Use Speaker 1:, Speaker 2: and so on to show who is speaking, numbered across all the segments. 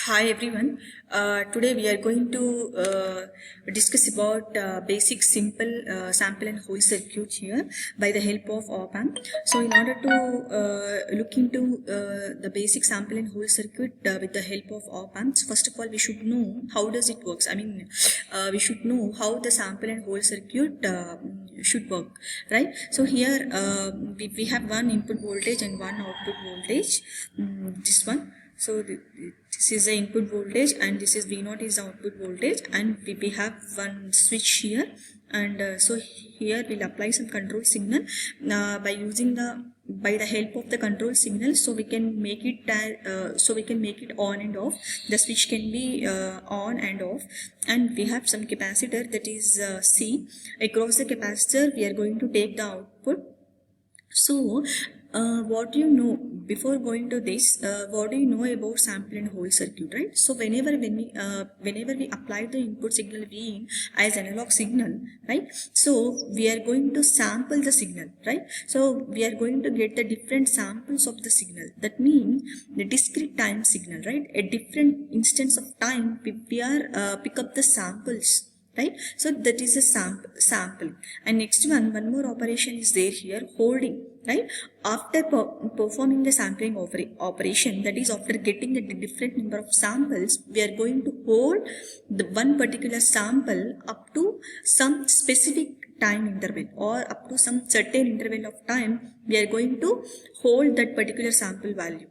Speaker 1: Hi everyone. Today we are going to discuss about basic simple sample and hold circuit here by the help of op-amp. So in order to look into the basic sample and hold circuit with the help of op-amps, first of all we should know how does it works. We should know how the sample and hold circuit should work, right? So here we have one input voltage and one output voltage. This one. So this is the input voltage and this is V0 is the output voltage, and we have one switch here, and so here we'll apply some control signal by the help of the control signal. So we can make it on and off. The switch can be on and off, and we have some capacitor, that is C. Across the capacitor we are going to take the output. So what do you know before going to this? What do you know about sample and hold circuit, right? So whenever we apply the input signal V in as analog signal, right? So we are going to sample the signal, right? So we are going to get the different samples of the signal. That means the discrete time signal, right? At different instance of time, we are pick up the samples. Right, so that is a sample. And next one more operation is there here, holding, right? After performing the sampling operation, that is after getting the different number of samples, we are going to hold the one particular sample up to some specific time interval, or up to some certain interval of time we are going to hold that particular sample value.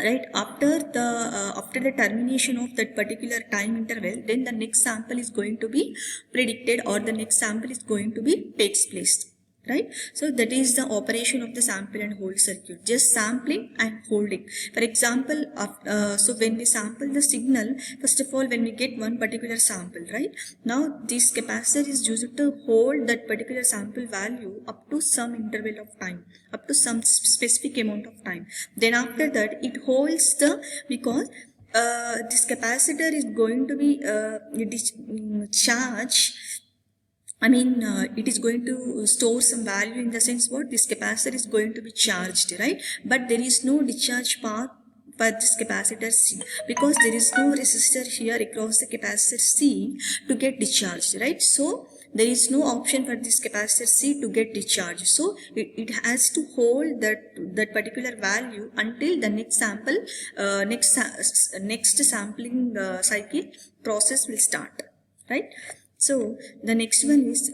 Speaker 1: Right, after the termination of that particular time interval, then the next sample is going to be predicted, or the next sample is going to be takes place. Right, so that is the operation of the sample and hold circuit, just sampling and holding. For example, so when we sample the signal, first of all, when we get one particular sample, right, now this capacitor is used to hold that particular sample value up to some interval of time, up to some specific amount of time. Then after that it holds because this capacitor is going to be charged. It is going to store some value, in the sense what this capacitor is going to be charged, right? But there is no discharge path for this capacitor C, because there is no resistor here across the capacitor C to get discharged, right? So there is no option for this capacitor C to get discharged. So it has to hold that particular value until the next sample, next sampling cycle process will start, right? So the next one is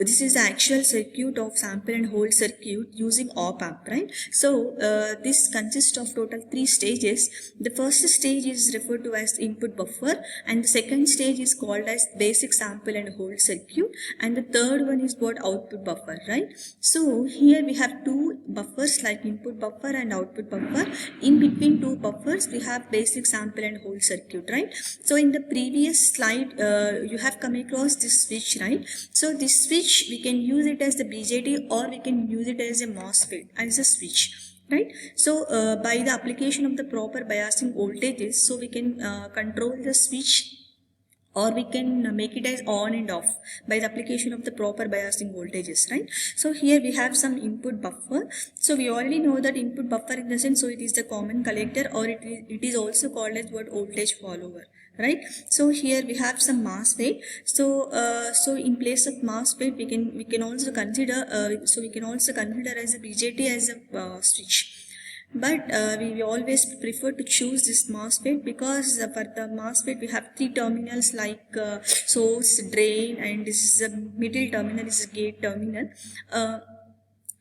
Speaker 1: this is the actual circuit of sample and hold circuit using op-amp, right? So this consists of total 3 stages. The first stage is referred to as input buffer, and the second stage is called as basic sample and hold circuit, and the third one is what output buffer, right? So here we have 2 buffers like input buffer and output buffer. In between 2 buffers we have basic sample and hold circuit, right? So in the previous slide you have come across this switch, right? So this switch we can use it as the BJT, or we can use it as a MOSFET, as a switch, right? So by the application of the proper biasing voltages, so we can control the switch, or we can make it as on and off by the application of the proper biasing voltages, right? So here we have some input buffer. So we already know that input buffer in the sense, so it is the common collector, or it is also called as what voltage follower, right? So here we have some MOSFET. So in place of MOSFET we can also consider as a BJT as a switch. But we always prefer to choose this MOSFET, because for the MOSFET we have 3 terminals like source, drain, and this is a middle terminal, this is a gate terminal.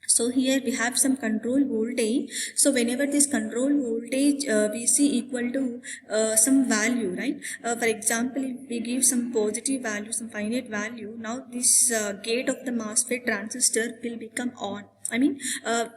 Speaker 1: So here we have some control voltage. So whenever this control voltage we see equal to some value, right? For example, if we give some positive value, some finite value, now this gate of the MOSFET transistor will become on. When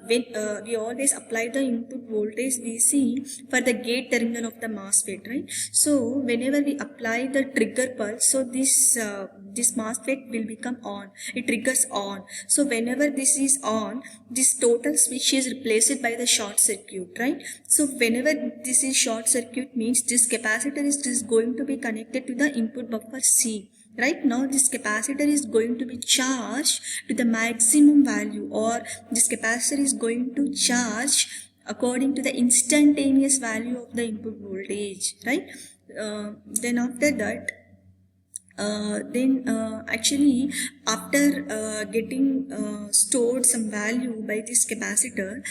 Speaker 1: we always apply the input voltage VC for the gate terminal of the MOSFET, right? So whenever we apply the trigger pulse, so this MOSFET will become on. It triggers on. So whenever this is on, this total switch is replaced by the short circuit, right? So whenever this is short circuit, means this capacitor is going to be connected to the input buffer C. Right now this capacitor is going to be charged to the maximum value, or this capacitor is going to charge according to the instantaneous value of the input voltage, right? Then after that, actually after getting stored some value by this capacitor,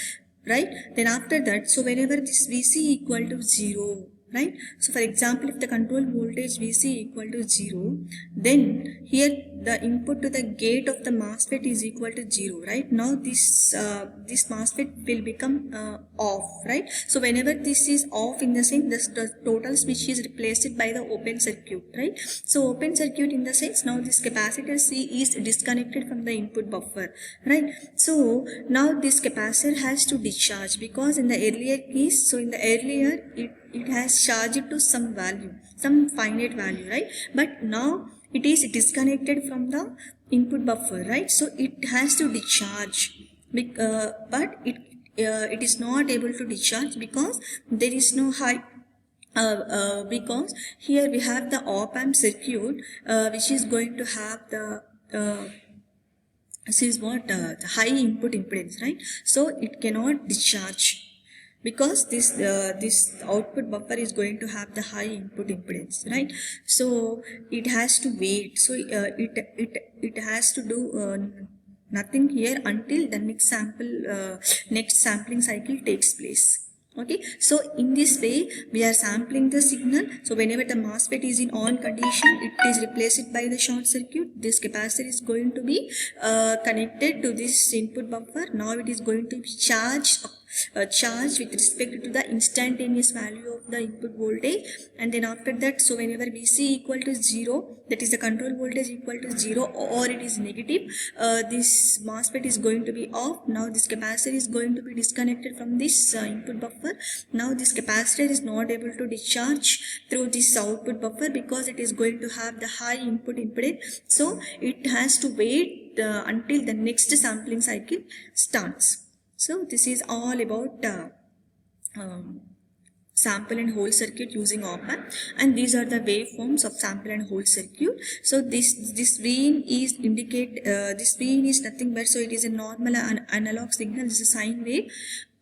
Speaker 1: right? Then after that, so whenever this Vc equal to 0, right? So for example, if the control voltage Vc equal to 0, then here the input to the gate of the MOSFET is equal to 0, right? Now this MOSFET will become off, right? So whenever this is off, in the sense the total switch is replaced by the open circuit, right? So open circuit in the sense, now this capacitor C is disconnected from the input buffer, right? So now this capacitor has to discharge, because in the earlier case, so in the earlier it has charged to some value, some finite value, right? But now it is disconnected from the input buffer, right? So it has to discharge, but it is not able to discharge because there is no high because here we have the op-amp circuit which is going to have the this is what the high input impedance, right? So it cannot discharge because this output buffer is going to have the high input impedance, right? So it has to wait. So it has to do nothing here until the next sampling cycle takes place. Okay, so in this way we are sampling the signal. So whenever the MOSFET is in on condition, it is replaced by the short circuit. This capacitor is going to be connected to this input buffer. Now it is going to be charged with respect to the instantaneous value of the input voltage, and then after that, so whenever Vc equal to 0, that is the control voltage equal to 0, or it is negative, this MOSFET is going to be off. Now this capacitor is going to be disconnected from this input buffer. Now this capacitor is not able to discharge through this output buffer because it is going to have the high input impedance. So it has to wait until the next sampling cycle starts. So this is all about sample and hold circuit using op-amp, and these are the waveforms of sample and hold circuit. So this Vin is this Vin is nothing but, so it is a normal analog signal. This is a sine wave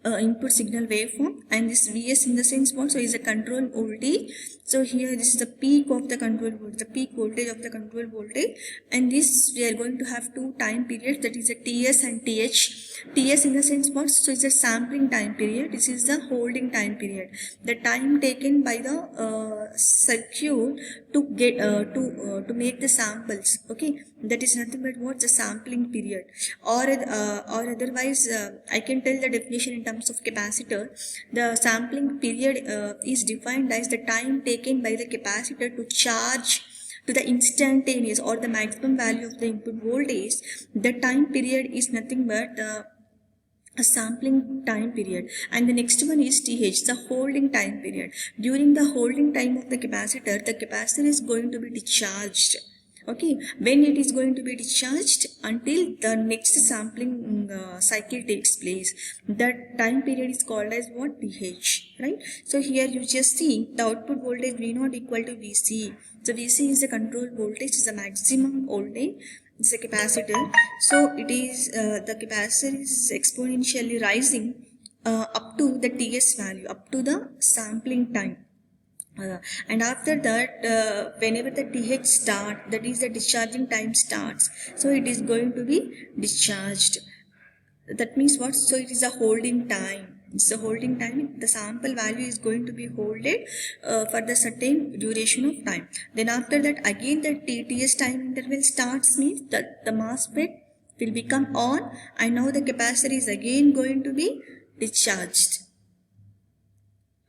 Speaker 1: input signal waveform, and this Vs in the sense what, so is a control voltage. So here this is the peak of the control voltage, the peak voltage of the control voltage, and this we are going to have two time periods, that is a Ts and Th. Ts in the sense what, so it's a sampling time period. This is the holding time period, the time taken by the circuit to get to make the samples. Okay, that is nothing but what, the sampling period, or otherwise I can tell the definition in terms of capacitor. The sampling period is defined as the time taken by the capacitor to charge to the instantaneous or the maximum value of the input voltage. The time period is nothing but a sampling time period, and the next one is TH, the holding time period. During the holding time of the capacitor is going to be discharged. Okay, when it is going to be discharged until the next sampling cycle takes place. That time period is called as what, TH, right? So here you just see the output voltage V0 equal to Vc. So Vc is the control voltage, is the maximum voltage. It's a capacitor. So it is the capacitor is exponentially rising up to the Ts value, up to the sampling time. And after that, whenever the TH start, that is the discharging time starts, so it is going to be discharged. That means what? So it is a holding time. It's a holding time. The sample value is going to be holded for the certain duration of time. Then after that, again the TTS time interval starts, means that the MOSFET will become on, and now the capacitor is again going to be discharged.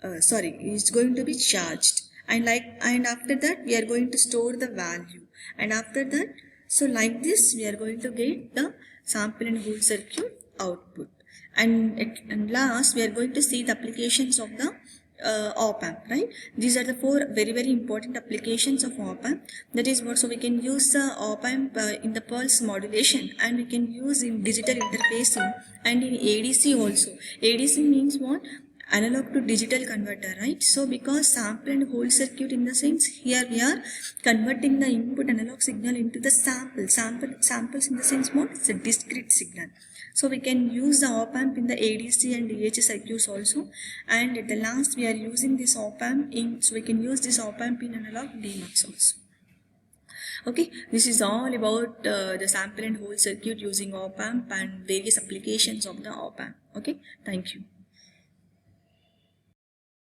Speaker 1: It's going to be charged, and after that we are going to store the value, and after that, so like this we are going to get the sample and hold circuit output, and last we are going to see the applications of the op-amp, right? These are the four very important applications of op-amp. That is what, so we can use the op-amp in the pulse modulation, and we can use in digital interfacing and in ADC also. ADC means what? analog to digital converter, right? So because sample and hold circuit, in the sense here we are converting the input analog signal into the samples in the sense mode, it's a discrete signal. So we can use the op amp in the ADC and DAC circuits also, and at the last we are using this op amp in, so we can use this op amp in analog DMUX also. Okay, this is all about the sample and hold circuit using op amp and various applications of the op amp. Okay, thank you.